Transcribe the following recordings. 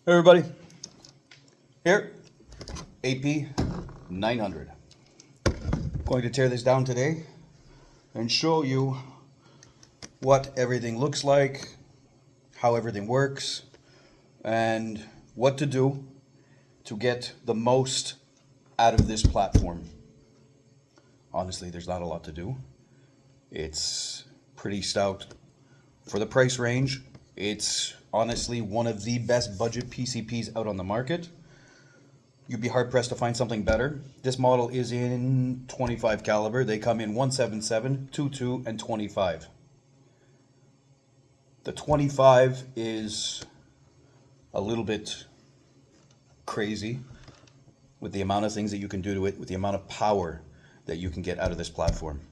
Hey everybody, here, ap900. Going to tear this down today and show you what everything looks like, how everything works, and what to do to get the most out of this platform. Honestly, there's not a lot to do. It's pretty stout. For the price range, it's honestly one of the best budget PCPs out on the market. You'd be hard pressed to find something better. This model is in 25 caliber. They come in 177, 22, and 25. The 25 is a little bit crazy with the amount of things that you can do to it, with the amount of power that you can get out of this platform.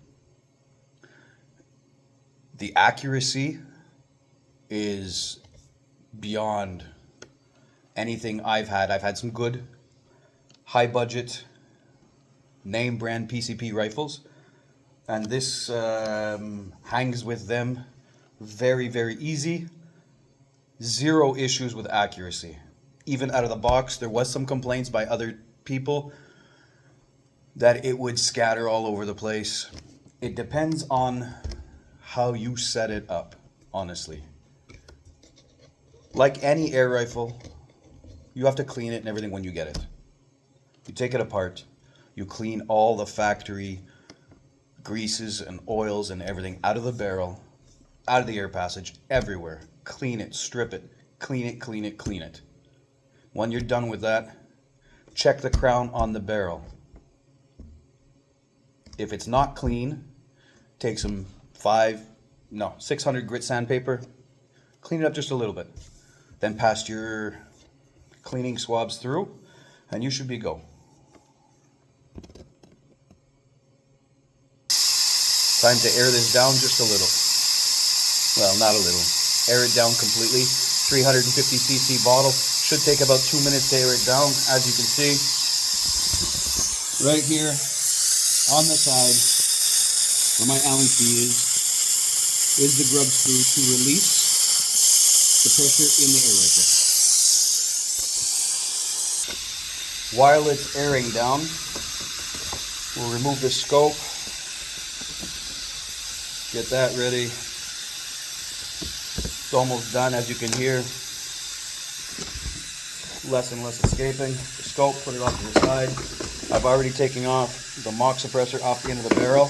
The accuracy is beyond anything I've had. I've had some good high budget name brand PCP rifles, and this hangs with them very, very easy. Zero issues with accuracy. Even out of the box, there was some complaints by other people that it would scatter all over the place. It depends on how you set it up, honestly. Like any air rifle, you have to clean it and everything when you get it. You take it apart, you clean all the factory greases and oils and everything out of the barrel, out of the air passage, everywhere. Clean it, strip it, clean it, clean it, clean it. When you're done with that, check the crown on the barrel. If it's not clean, take some 600 grit sandpaper, clean it up just a little bit. Then pass your cleaning swabs through, and you should be go. Time to air this down just a little. Well, not a little. Air it down completely. 350cc bottle. Should take about 2 minutes to air it down. As you can see, right here on the side where my Allen key is the grub screw to release the pressure in the air rifle. While it's airing down, we'll remove the scope, get that ready. It's almost done, as you can hear. Less and less escaping. The scope, put it off to the side. I've already taken off the mock suppressor off the end of the barrel.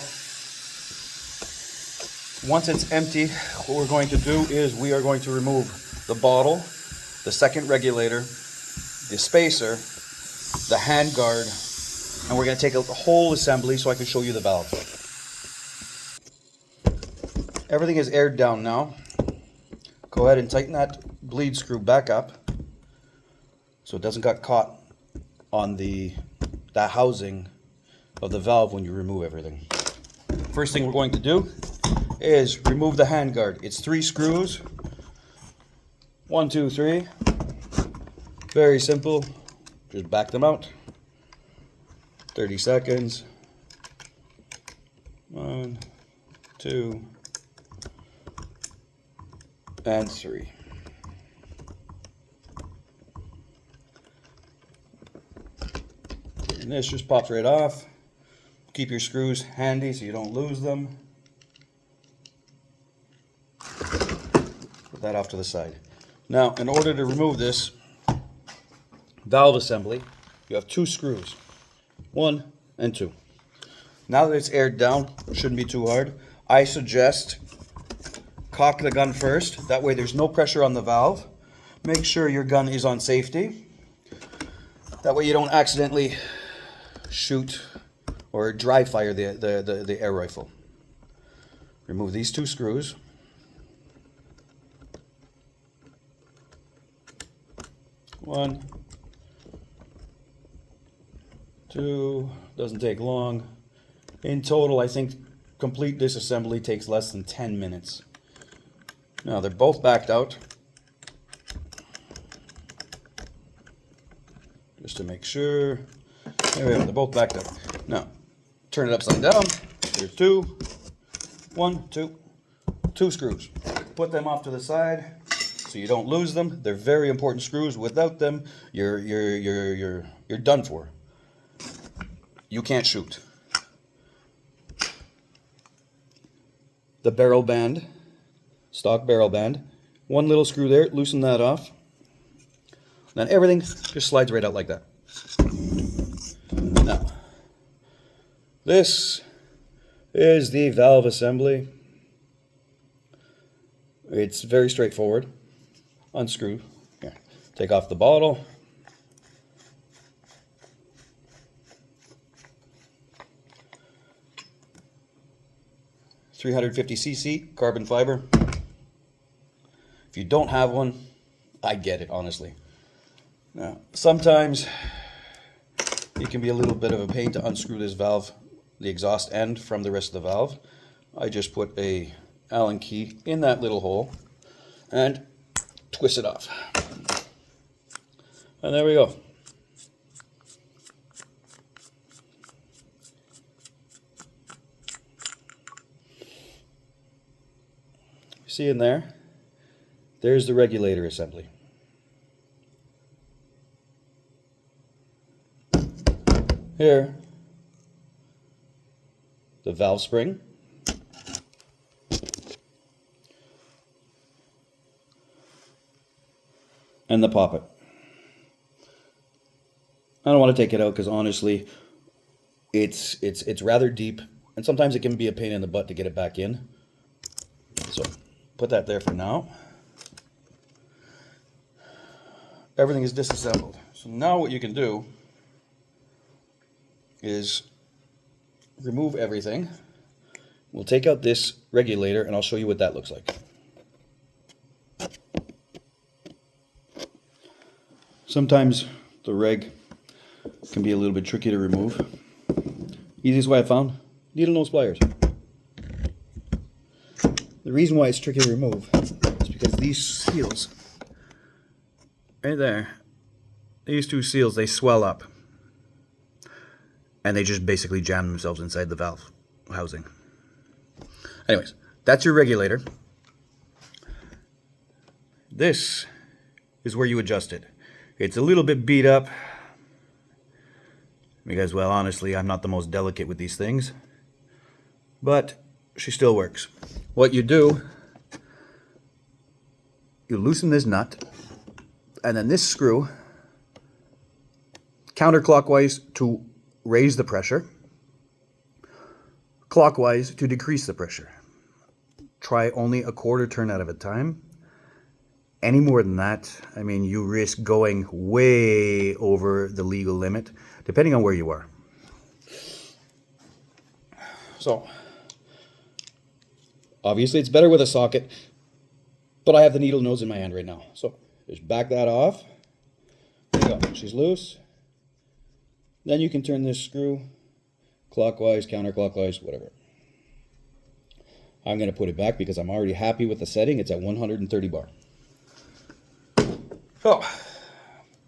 Once it's empty, what we're going to do is we are going to remove the bottle, the second regulator, the spacer, the handguard, and we're going to take out the whole assembly so I can show you the valve. Everything is aired down now. Go ahead and tighten that bleed screw back up so it doesn't get caught on that housing of the valve when you remove everything. First thing we're going to do is remove the handguard. It's 3 screws. 1, 2, 3. Very simple. Just back them out. 30 seconds. 1, 2, and 3. And this just pops right off. Keep your screws handy so you don't lose them. Put that off to the side. Now, in order to remove this valve assembly, you have 2 screws. 1 and 2. Now that it's aired down, it shouldn't be too hard. I suggest cock the gun first. That way there's no pressure on the valve. Make sure your gun is on safety. That way you don't accidentally shoot or dry fire the air rifle. Remove these 2 screws. One, 2, doesn't take long. In total, I think complete disassembly takes less than 10 minutes. Now they're both backed out. Just to make sure. There we go, they're both backed up. Now, turn it upside down. There's 2, 1, 2, 2 screws. Put them off to the side. so you don't lose them. They're very important screws. Without them, you're done for. You can't shoot. The barrel band, stock barrel band, one little screw there, loosen that off. Then everything just slides right out like that. Now, this is the valve assembly. It's very straightforward. Unscrew. Here, take off the bottle. .350cc carbon fiber. If you don't have one, I get it, honestly. Now, sometimes it can be a little bit of a pain to unscrew this valve, the exhaust end, from the rest of the valve. I just put a Allen key in that little hole and twist it off. And there we go. See in there? There's the regulator assembly. Here, the valve spring. And the poppet. I don't want to take it out because honestly, it's rather deep, and sometimes it can be a pain in the butt to get it back in. So put that there for now. Everything is disassembled. So now what you can do is remove everything. We'll take out this regulator and I'll show you what that looks like. Sometimes the reg can be a little bit tricky to remove. Easiest way I found, needle nose pliers. The reason why it's tricky to remove is because these seals, right there, these two seals, they swell up. And they just basically jam themselves inside the valve housing. Anyways, that's your regulator. This is where you adjust it. It's a little bit beat up because, well, honestly, I'm not the most delicate with these things, but she still works. What you do, you loosen this nut, and then this screw, counterclockwise to raise the pressure, clockwise to decrease the pressure. Try only a quarter turn out of a time. Any more than that, I mean, you risk going way over the legal limit, depending on where you are. So, obviously it's better with a socket, but I have the needle nose in my hand right now. So, just back that off. There you go, she's loose. Then you can turn this screw clockwise, counterclockwise, whatever. I'm going to put it back because I'm already happy with the setting. It's at 130 bar. So,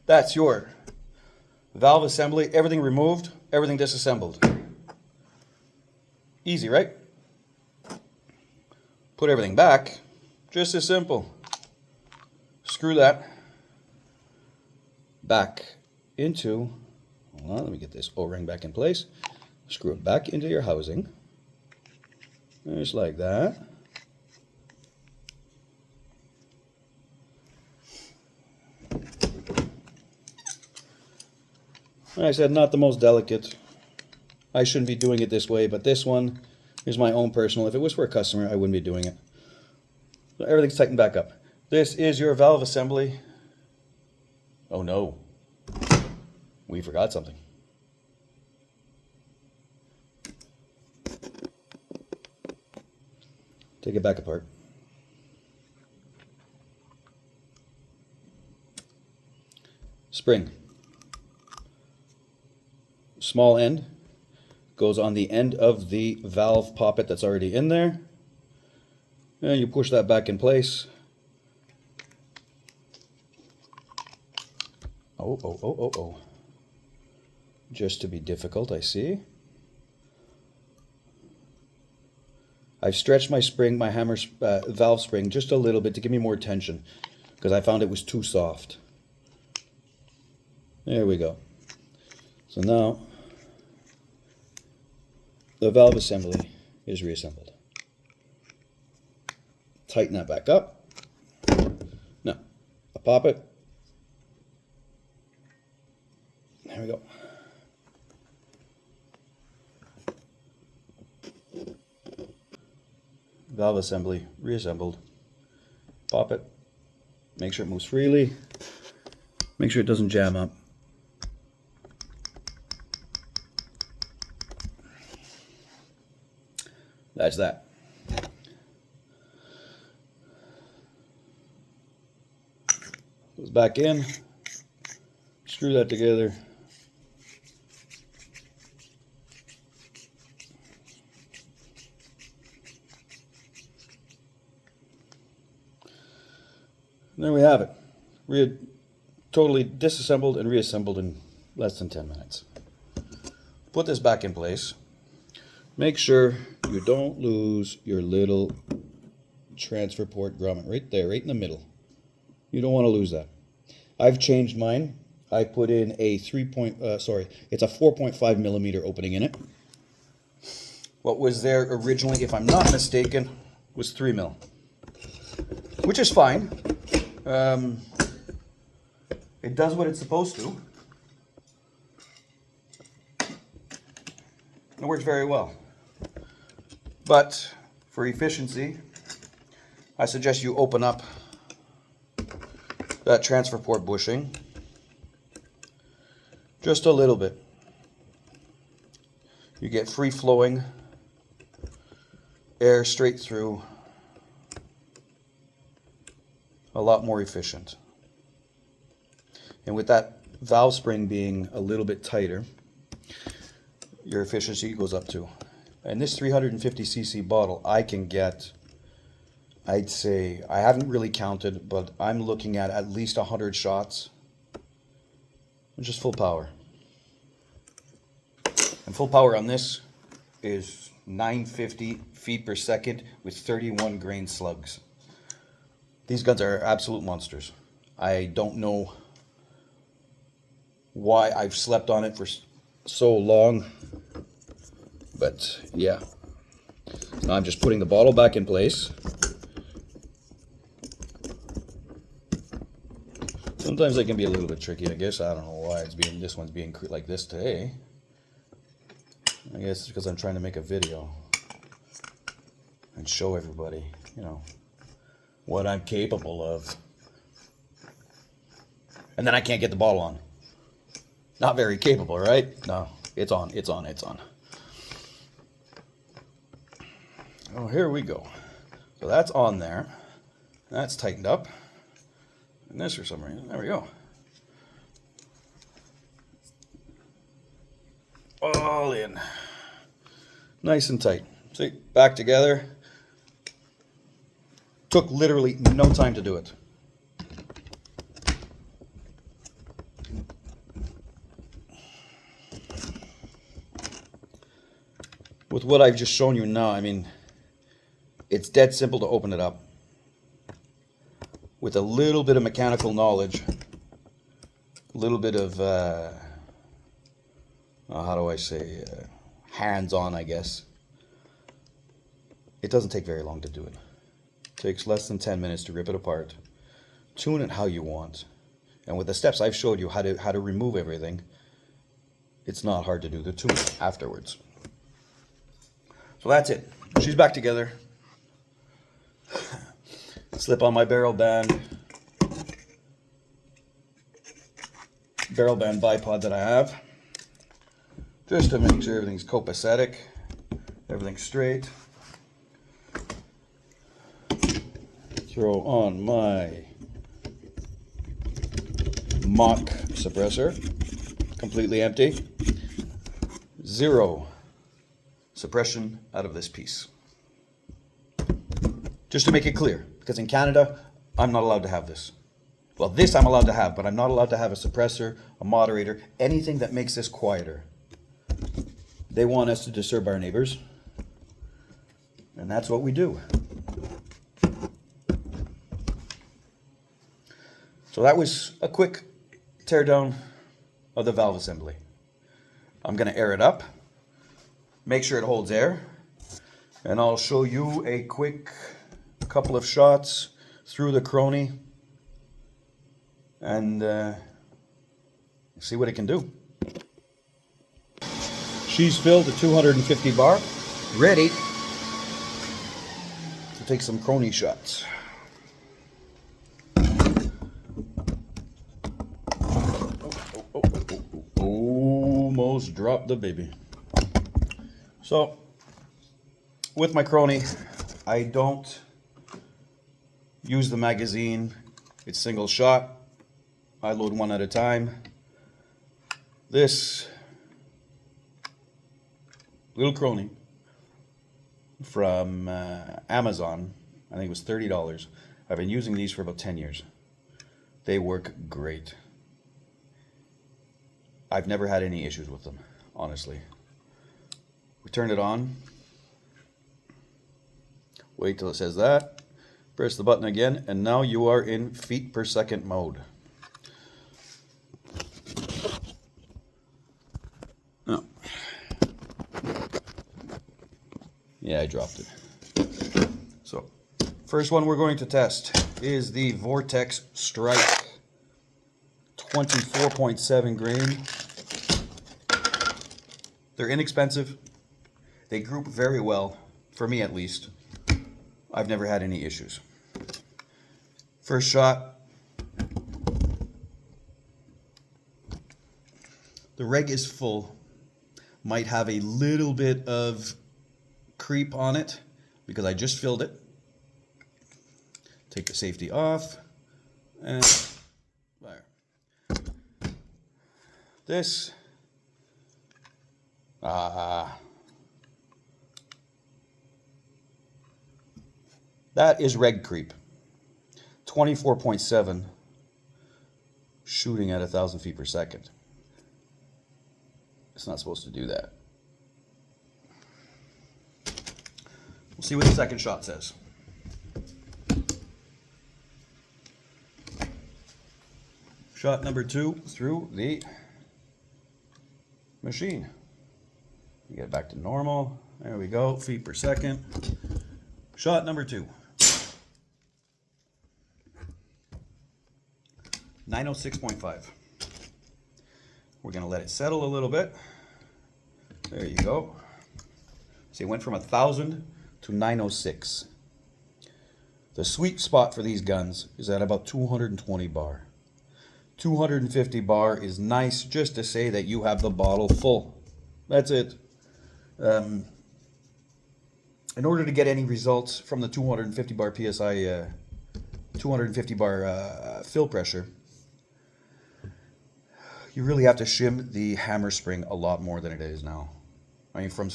that's your valve assembly. Everything removed, everything disassembled. Easy, right? Put everything back. Just as simple. Screw that back into, hold on, let me get this O-ring back in place. Screw it back into your housing. Just like that. Like I said, not the most delicate. I shouldn't be doing it this way, but this one is my own personal. If it was for a customer, I wouldn't be doing it. So everything's tightened back up. This is your valve assembly. Oh no, we forgot something. Take it back apart. Spring. Small end goes on the end of the valve poppet that's already in there. And you push that back in place. Oh. Just to be difficult, I see. I've stretched my spring, my hammer valve spring, just a little bit to give me more tension. because I found it was too soft. There we go. So now the valve assembly is reassembled. Tighten that back up. Now, I'll pop it. There we go. Valve assembly reassembled. Pop it. Make sure it moves freely. Make sure it doesn't jam up. That's that. Goes back in. Screw that together. And there we have it. Totally disassembled and reassembled in less than 10 minutes. Put this back in place. Make sure you don't lose your little transfer port grommet right there, right in the middle. You don't want to lose that. I've changed mine. I put in a it's a 4.5 millimeter opening in it. What was there originally, if I'm not mistaken, was 3 mil, which is fine. It does what it's supposed to. It works very well. But for efficiency, I suggest you open up that transfer port bushing just a little bit. You get free flowing air straight through, a lot more efficient. And with that valve spring being a little bit tighter, your efficiency goes up too. And this 350cc bottle, I can get, I'd say, I haven't really counted, but I'm looking at least 100 shots, which is full power. And full power on this is 950 feet per second with 31 grain slugs. These guns are absolute monsters. I don't know why I've slept on it for so long, but yeah. Now I'm just putting the bottle back in place. Sometimes they can be a little bit tricky, I guess. I don't know why this one's being like this today. I guess it's because I'm trying to make a video and show everybody, you know, what I'm capable of. And then I can't get the bottle on. Not very capable, right? No, it's on, it's on, it's on. Oh, here we go. So that's on there. That's tightened up. And this for some reason, there we go. All in. Nice and tight. See, back together. Took literally no time to do it. With what I've just shown you now, I mean, it's dead simple to open it up. With a little bit of mechanical knowledge, a little bit of, how do I say, hands-on, I guess. It doesn't take very long to do it. It takes less than 10 minutes to rip it apart, tune it how you want. And with the steps I've showed you how to remove everything, it's not hard to do the tuning afterwards. So that's it. She's back together. Slip on my barrel band bipod that I have, just to make sure everything's copacetic, everything's straight. Throw on my mock suppressor, completely empty. Zero suppression out of this piece. Just to make it clear, because in Canada, I'm not allowed to have this. Well, this I'm allowed to have, but I'm not allowed to have a suppressor, a moderator, anything that makes this quieter. They want us to disturb our neighbors, and that's what we do. So that was a quick teardown of the valve assembly. I'm going to air it up, make sure it holds air, and I'll show you a quick couple of shots through the Crony and see what it can do. She's filled to 250 bar, ready to take some Crony shots. Almost dropped the baby. So, with my Crony, I don't use the magazine. It's single shot. I load one at a time. This little Crony from Amazon, I think it was $30. I've been using these for about 10 years. They work great. I've never had any issues with them, honestly. We turn it on. Wait till it says that. Press the button again, and now you are in feet per second mode. Oh. Yeah, I dropped it. So, first one we're going to test is the Vortex Strike 24.7 grain. They're inexpensive. They group very well, for me at least. I've never had any issues. First shot. The reg is full. Might have a little bit of creep on it because I just filled it. Take the safety off and fire. This that is reg creep. 24.7 shooting at 1,000 feet per second. It's not supposed to do that. We'll see what the second shot says. Shot number 2 through the machine. We get back to normal. There we go, feet per second. Shot number 2. 906.5. We're going to let it settle a little bit. There you go. See, it went from 1,000 to 906. The sweet spot for these guns is at about 220 bar. 250 bar is nice just to say that you have the bottle full. That's it. In order to get any results from the 250 bar PSI, 250 bar fill pressure, you really have to shim the hammer spring a lot more than it is now. I mean, from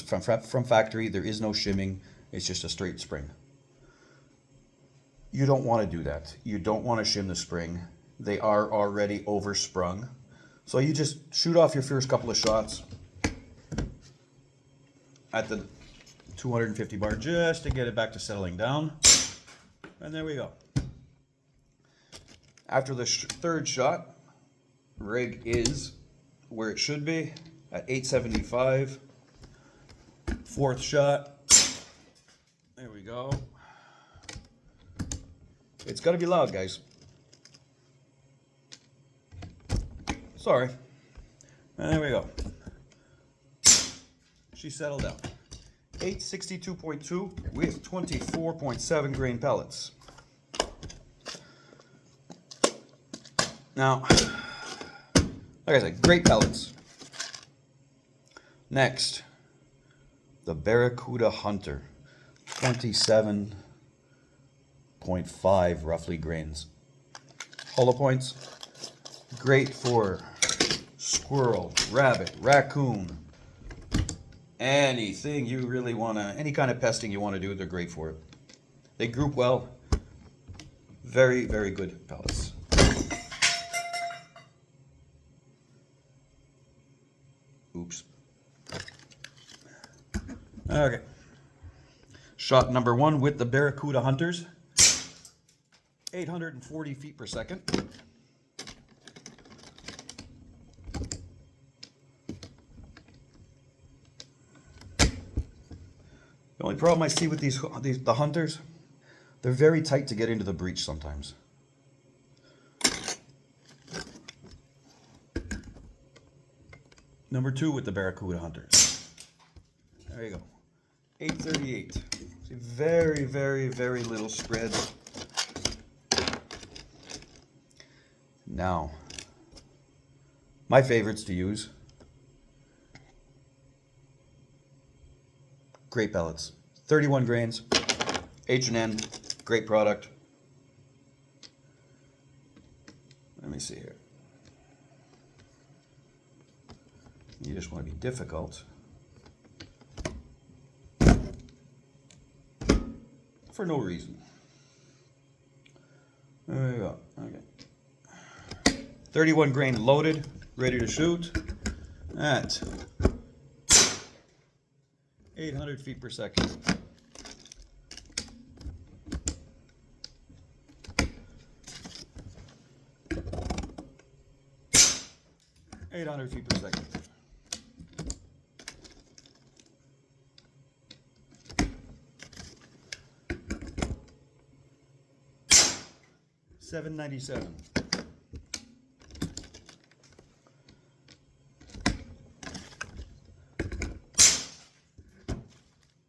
factory, there is no shimming. It's just a straight spring. You don't want to do that. You don't want to shim the spring. They are already oversprung. So you just shoot off your first couple of shots at the 250 bar just to get it back to settling down. And there we go. After the third shot, rig is where it should be at 875. Fourth shot. There we go. It's got to be loud, guys. Sorry. And there we go. She settled down. 862.2 with 24.7 grain pellets. Now, like I said, great pellets. Next, the Barracuda Hunter, 27.5 roughly grains. Hollow points, great for squirrel, rabbit, raccoon, anything you really want to, any kind of pesting you want to do, they're great for it. They group well. Very, very good pellets. Oops. Okay. Shot number 1 with the Barracuda Hunters. 840 feet per second. The only problem I see with the hunters, they're very tight to get into the breech sometimes. Number 2 with the Barracuda hunters. There you go. 838. See, very, very, very little spread. Now, my favorites to use. Great pellets. 31 grains. H&N. Great product. Let me see here. You just want to be difficult. For no reason. There you go. Okay. 31 grain loaded, ready to shoot at 800 feet per second. Feet per second. $797.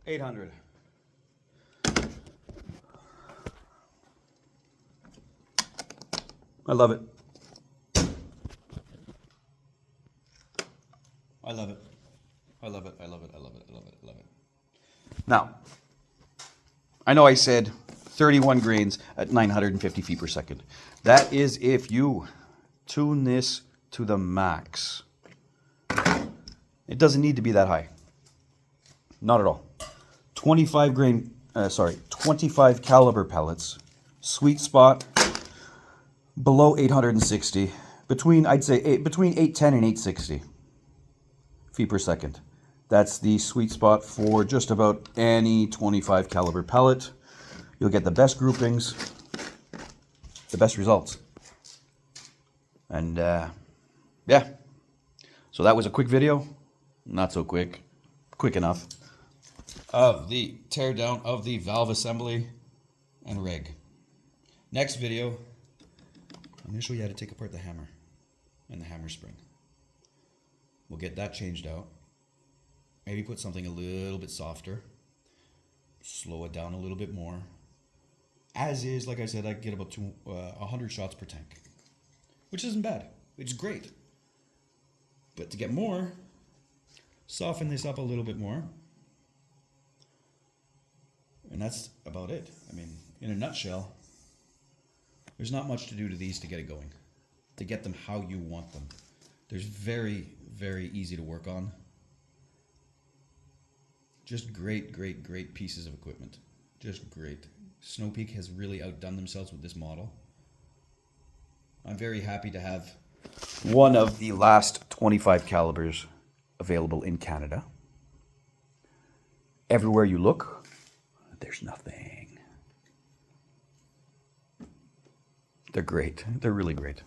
$800. I love it. I love it. I love it. I love it. I love it. I love it. I love it. Now, I know I said 31 grains at 950 feet per second. That is if you tune this to the max. It doesn't need to be that high. Not at all. 25 caliber pellets. Sweet spot below 860. Between 810 and 860 feet per second. That's the sweet spot for just about any 25 caliber pellet. You'll get the best groupings, the best results. And yeah, so that was a quick video, not so quick, quick enough, of the teardown of the valve assembly and rig. Next video, I'm going to show you how to take apart the hammer and the hammer spring. We'll get that changed out. Maybe put something a little bit softer. Slow it down a little bit more. As is, like I said, I get about 100 shots per tank. Which isn't bad. It's great. But to get more, soften this up a little bit more. And that's about it. I mean, in a nutshell, there's not much to do to these to get it going. To get them how you want them. There's very, very easy to work on. Just great, great, great pieces of equipment. Just great. Snow Peak has really outdone themselves with this model. I'm very happy to have one of the last 25 calibers available in Canada. Everywhere you look, there's nothing. They're great. They're really great.